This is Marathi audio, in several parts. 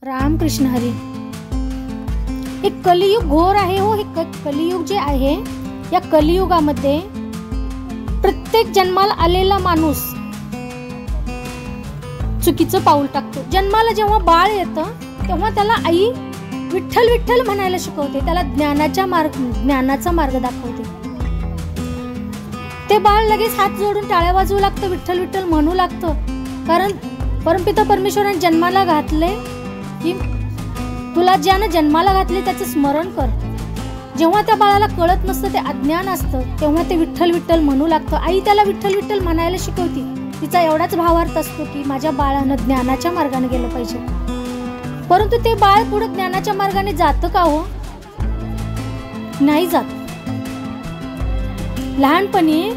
रामकृष्ण हरी. हे कलियुग घोर आहे हो. हे कलियुग जे आहे, या कलियुगामध्ये प्रत्येक जन्माला आलेला माणूस चुकीचं पाऊल टाकतो. जन्माला जेव्हा बाळ येतं तेव्हा त्याला आई विठ्ठल विठ्ठल म्हणायला शिकवते, त्याला ज्ञानाचा मार्ग दाखवते. ते बाळ लगेच हात जोडून टाळ्या वाजवू लागतं, विठ्ठल विठ्ठल म्हणू लागतं. कारण परमपिता परमेश्वराने जन्माला घातले की तुला ज्यानं जन्माला घातले त्याचं स्मरण कर. जेव्हा त्या बाळाला कळत नसतं, ते अज्ञान असतं, तेव्हा ते विठ्ठल विठ्ठल म्हणू लागतं. आई त्याला विठ्ठल विठ्ठल म्हणायला शिकवते. तिचा एवढाच भावार्थ असतो की माझ्या बाळानं ज्ञानाच्या मार्गाने गेलं पाहिजे. परंतु ते बाळ पुढे ज्ञानाच्या मार्गाने जातं का हो? नाही जात. लहानपणी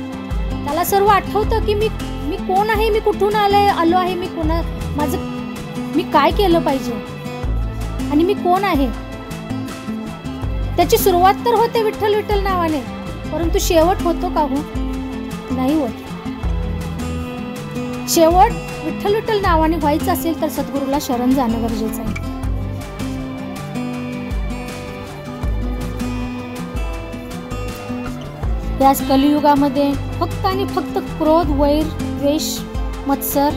त्याला सर्व आठवतं की मी कोण आहे, मी कुठून आलो आहे, मी काय केलं पाहिजे आणि मी कोण आहे. त्याची सुरुवात तर होते विठ्ठल विठ्ठल नावाने, परंतु शेवट होतो का हो? नाही होत. शेवट विठ्ठल विठ्ठल नावाने व्हायचं असेल तर सद्गुरूला शरण जाणं गरजेचं आहे. याच कलियुगामध्ये फक्त आणि फक्त क्रोध, वैर, द्वेष, मत्सर,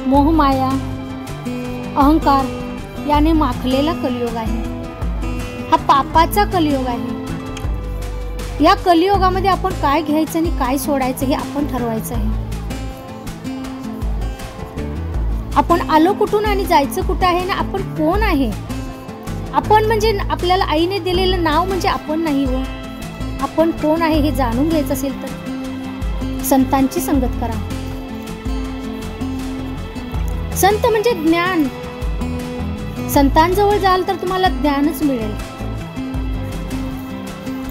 मोहमाया, अहंकार याने माखलेला कलियुग आहे. हा पापाचा कलियुग आहे. या कलियुगामध्ये आपण काय घ्यायचं आणि काय सोडायचं हे आपण ठरवायचं आहे. आपण आलो कुठून आणि जायचं कुठं आहे ना, आपण कोण आहे. आपण म्हणजे आपल्याला आईने दिलेलं नाव म्हणजे आपण नाही हो. आपण कोण आहे हे जाणून घ्यायचं असेल तर संतांची संगत करा. संत म्हणजे ज्ञान. संतांजवळ जाल तर तुम्हाला ज्ञानच मिळेल.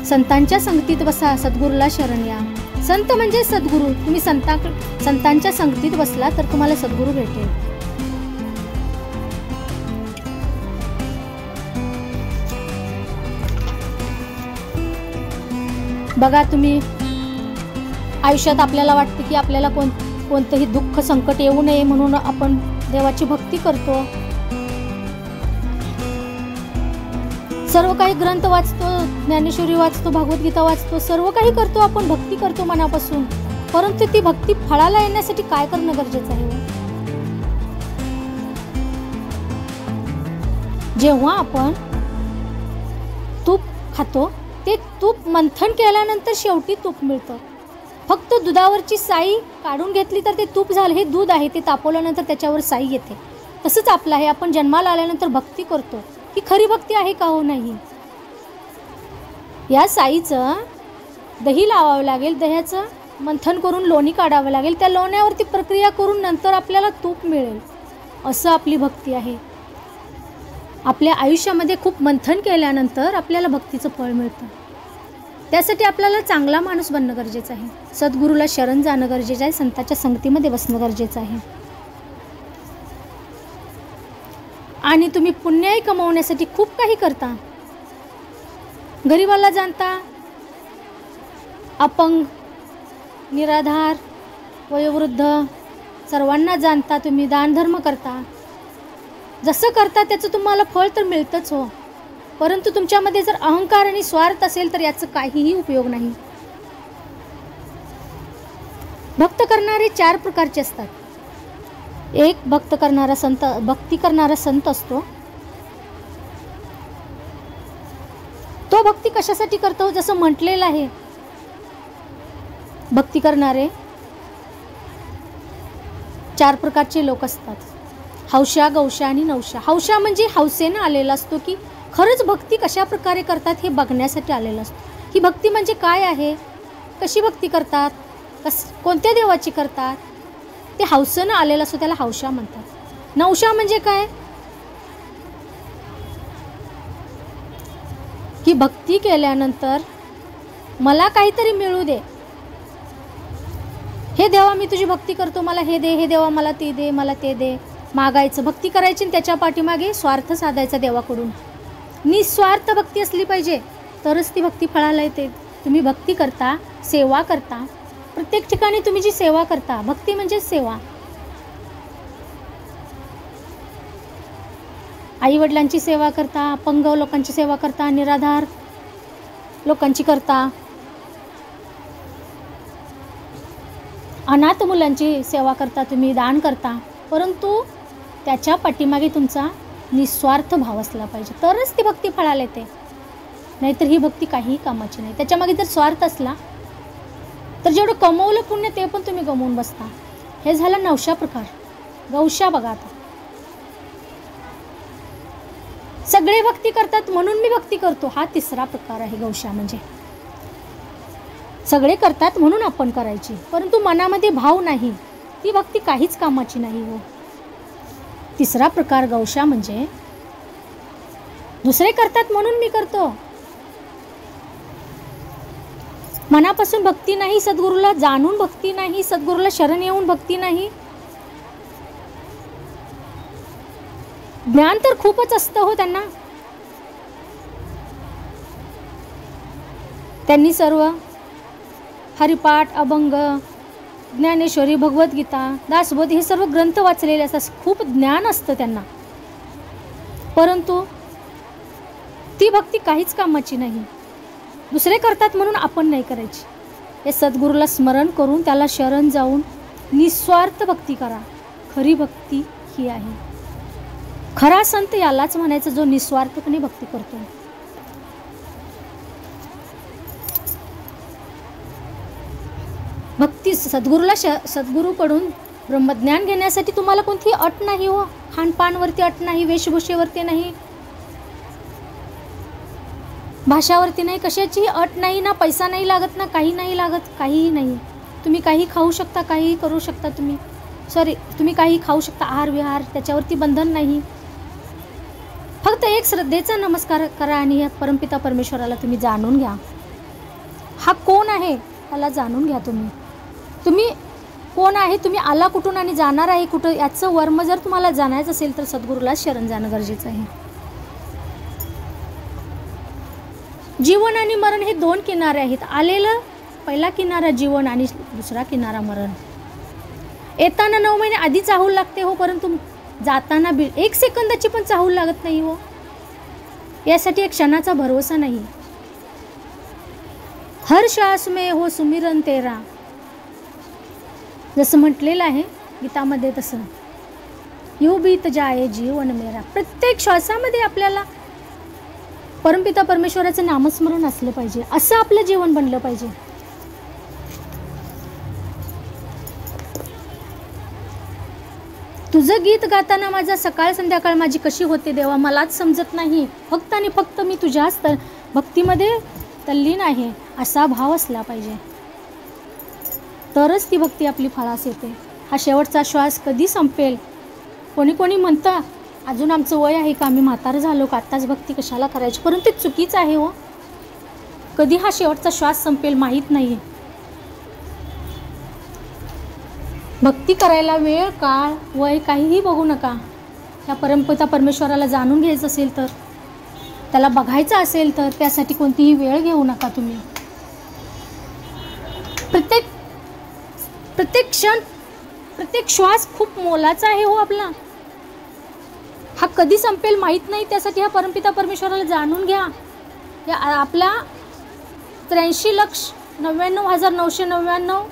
संतांच्या संगतीत बसा, सद्गुरूला शरण या. संत म्हणजे सद्गुरू. तुम्ही संतांच्या संगतीत बसला तर तुम्हाला सद्गुरू भेटेल. बघा, तुम्ही आयुष्यात आपल्याला वाटतं की आपल्याला कोणतंही दुःख संकट येऊ नये म्हणून आपण देवाची भक्ती करतो. सर्व काही ग्रंथ वाचतो, ज्ञानेश्वरी वाचतो, भागवतगीता वाचतो, सर्व काही करतो, आपण भक्ती करतो मनापासून. परंतु ती भक्ती फळाला येण्यासाठी काय करणं गरजेचं आहे? जेव्हा आपण तूप खातो, ते तूप मंथन केल्यानंतर शेवटी तूप मिळतं. फक्त दुधावरची साई काढून घेतली तर ते तूप झालं. हे दूध आहे, ते तापवल्यानंतर त्याच्यावर साई येते. तसंच आपलं आहे. आपण जन्माला आल्यानंतर भक्ती करतो. ही खरी भक्ती आहे का हो? नाही. या साईचं दही लावावं लागेल, दह्याचं मंथन करून लोणी काढावं लागेल, त्या लोण्यावरती प्रक्रिया करून नंतर आपल्याला तूप मिळेल. असं आपली भक्ती आहे. आपल्या आयुष्यामध्ये खूप मंथन केल्यानंतर आपल्याला भक्तीचं फळ मिळतं. त्यासाठी आपल्याला चांगला माणूस बनणं गरजेचं आहे. सद्गुरूला शरण जाणं गरजेचं आहे. संतांच्या संगतीमध्ये बसणं गरजेचं आहे. आणि तुम्ही पुण्यही कमवण्यासाठी खूप काही करता. गरिबाला जाणता, अपंग, निराधार, वयोवृद्ध सर्वांना जाणता. तुम्ही दानधर्म करता. जसं करता त्याचं तुम्हाला फळ तर मिळतंच हो. परंतु तुमच्यामध्ये जर अहंकार आणि स्वार्थ असेल तर याचं काहीही उपयोग नाही. भक्त करणारे 4 प्रकारचे असतात. एक भक्ती करणारा संत असतो. तो भक्ती कशासाठी करतो? जसं म्हटलेलं आहे, भक्ती करणारे 4 प्रकारचे लोक असतात. हौशा, गौशा आणि नवशा. हौशा म्हणजे हौसेनं आलेला असतो की खरंच भक्ती कशा प्रकारे करतात हे बघण्यासाठी आलेला असतो. ही भक्ती म्हणजे काय आहे, कशी भक्ती करतात, कोणत्या देवाची करतात, ते हौसेनं आलेलं असतो, त्याला हौशा म्हणतात. नवशा म्हणजे काय की भक्ती केल्यानंतर मला काहीतरी मिळू दे. हे देवा मी तुझी भक्ती करतो, मला हे दे, हे देवा मला ते दे, मला ते दे. मागायचं, भक्ती करायची आणि त्याच्या पाठीमागे स्वार्थ साधायचा देवाकडून. निस्वार्थ भक्ती असली पाहिजे तरच ती भक्ती फळाला येते. तुम्ही भक्ती करता, सेवा करता, प्रत्येक ठिकाणी तुम्ही जी सेवा करता, भक्ती म्हणजे सेवा. आईवडिलांची सेवा करता, अपंग लोकांची सेवा करता, निराधार लोकांची करता, अनाथ मुलांची सेवा करता, तुम्ही दान करता, परंतु त्याच्या पाठीमागे तुमचा निस्वार्थ भाव असला पाहिजे, तरच ती भक्ती फळाला येते. नाहीतर ही भक्ती काहीही कामाची नाही. त्याच्यामागे जर स्वार्थ असला तर जेवढं कमवलं पुण्य ते पण तुम्ही गमवून बसता. हे झालं 9शा प्रकार. गौशा बघा आता. सगळे भक्ती करतात म्हणून मी भक्ती करतो, हा 3रा प्रकार आहे गौशा. म्हणजे सगळे करतात म्हणून आपण करायची, परंतु मनामध्ये भाव नाही, ती भक्ती काहीच कामाची नाही हो. 3रा प्रकार गौशा म्हणजे दुसरे करतात म्हणून मी करतो. मनापासून भक्ती नाही, सद्गुरूला जाणून भक्ती नाही, सद्गुरूला शरण येऊन भक्ती नाही. ज्ञान तर खूपच असतं हो त्यांना. त्यांनी सर्व हरिपाठ, अभंग, ज्ञानेश्वरी, भगवद्गीता, दासबोध हे सर्व ग्रंथ वाचलेले असतात. खूप ज्ञान असतं त्यांना, परंतु ती भक्ती काहीच कामाची नाही. दुसरे करतात म्हणून आपण नाही करायची. हे सद्गुरूला स्मरण करून त्याला शरण जाऊन निस्वार्थ भक्ती करा. खरी भक्ती ही आहे. खरा संत यालाच म्हणायचं जो निस्वार्थपणे भक्ती करतो. भक्ती सद्गुरूकडून ब्रह्मज्ञान घेण्यासाठी तुम्हाला कोणती अट नाही हो. खानपानवरती अट नाही, वेशभूषेवरती नाही, भाषावरती नाही, कशाचीही अट नाही. ना पैसा नाही लागत, ना काही नाही लागत, काहीही नाही. तुम्ही काही खाऊ शकता, काही करू शकता. तुम्ही काही खाऊ शकता, आहार विहार, त्याच्यावरती बंधन नाही. फक्त एक श्रद्धेचा नमस्कार करा आणि या परमपिता परमेश्वराला तुम्ही जाणून घ्या. हा कोण आहे त्याला जाणून घ्या. तुम्ही कोण आहे, तुम्ही आला कुठून आणि जाणार आहे कुठं, याचं वर्म जर तुम्हाला जाणायचं असेल तर सद्गुरूला शरण जाणं गरजेचं आहे. जीवन आणि मरण हे 2 किनारे आहेत. आलेलं पहिला किनारा जीवन आणि दुसरा किनारा मरण. येताना 9 महिने आधी चाहूल लागते हो, परंतु जाताना 1 सेकंदाची पण चाहूल लागत नाही हो. यासाठी एक क्षणाचा भरोसा नाही. हर श्वास में हो सुमिरन तेरा, जसं म्हटलेलं आहे गीतामध्ये, तसं यू बीत जाए जीवन मेरा. प्रत्येक श्वासामध्ये आपल्याला परमपिता परमेश्वराचं नामस्मरण असलं पाहिजे. असं आपलं जीवन बनलं पाहिजे. तुझं गीत गाताना माझा सकाळ संध्याकाळ माझी कशी होते देवा, मलाच समजत नाही. फक्त आणि फक्त मी तुझ्याच भक्तीमध्ये तल्लीन आहे, असा भाव असला पाहिजे. तरच ती भक्ती आपली फळास येते. हा शेवटचा श्वास कधी संपेल. कोणी म्हणतं अजून आमचं वय आहे का, आम्ही म्हातारं झालो का, आत्ताच भक्ती कशाला करायची, परंतु ते चुकीचं आहे हो. कधी हा शेवटचा श्वास संपेल माहीत नाही. भक्ती करायला वेळ, काळ, वय काहीही बघू नका. या परमपिता परमेश्वराला जाणून घ्यायचं असेल तर, त्याला बघायचं असेल तर त्यासाठी कोणतीही वेळ घेऊ नका तुम्ही. प्रत्येक क्षण, प्रत्येक श्वास खूप मोलाचा आहे हो आपला. हा कधी संपेल माहीत नाही. त्यासाठी हा परमपिता परमेश्वराला जाणून घ्या. या आपल्या 83,99,999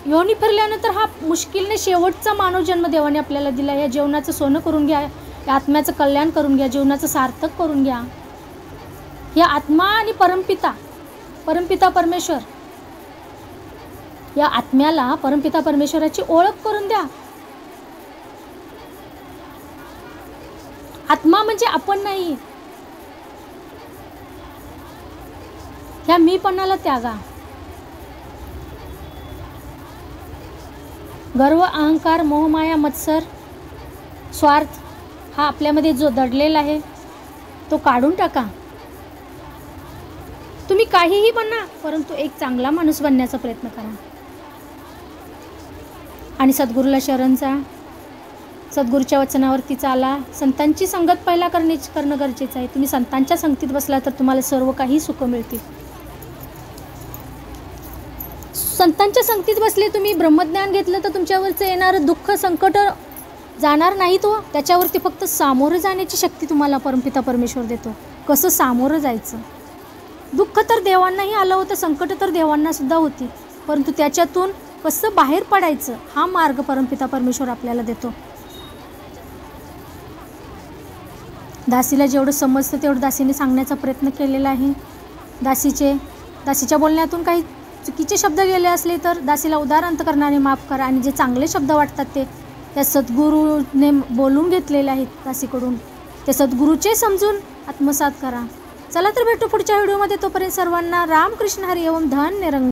योनी फिरल्यानंतर हा मुश्किलने शेवटचा मानव जन्म देवाने आपल्याला दिला. या जीवनाचं सोनं करून घ्या, या आत्म्याचं कल्याण करून घ्या, जीवनाचं सार्थक करून घ्या. या आत्मा आणि परमपिता परमेश्वर, या आत्म्याला परमपिता परमेश्वराची ओळख करून द्या. आत्मा म्हणजे आपण नाही. ह्या मीपणाला त्यागा. गर्व, अहंकार, मोहमाया, मत्सर, स्वार्थ हा आपल्यामध्ये जो दडलेला आहे तो काढून टाका. तुम्ही काहीही बना, परंतु एक चांगला माणूस बनण्याचा प्रयत्न करा. आणि सद्गुरूला शरण जा. सद्गुरूच्या वचनावरती चाला. संतांची संगत पहिला करणं गरजेचं आहे. तुम्ही संतांच्या संगतीत बसला तर तुम्हाला सर्व काही सुख मिळतील. संतांच्या संगतीत बसले, तुम्ही ब्रह्मज्ञान घेतलं तर तुमच्यावरचं येणारं दुःख, संकट जाणार नाही तो, त्याच्यावरती फक्त सामोरं जाण्याची शक्ती तुम्हाला परमपिता परमेश्वर देतो. कसं सामोरं जायचं. दुःख तर देवांनाही आलं होतं, संकट तर देवांना सुद्धा होती, परंतु त्याच्यातून कसं बाहेर पडायचं हा मार्ग परमपिता परमेश्वर आपल्याला देतो. दासीला जेवढं समजतं तेवढं दासीने सांगण्याचा प्रयत्न केलेला आहे. दासीच्या बोलण्यातून काही चुकीचे शब्द गेले असले तर दासीला उदार अंतकरणाने माफ करा, आणि जे चांगले शब्द वाटतात ते त्या सद्गुरूने बोलून घेतलेले आहेत दासीकडून, ते सद्गुरूचे समजून आत्मसात करा. चला तर भेटू पुढच्या व्हिडिओमध्ये. तोपर्यंत सर्वांना रामकृष्ण हरी ओम. धन्य रंग.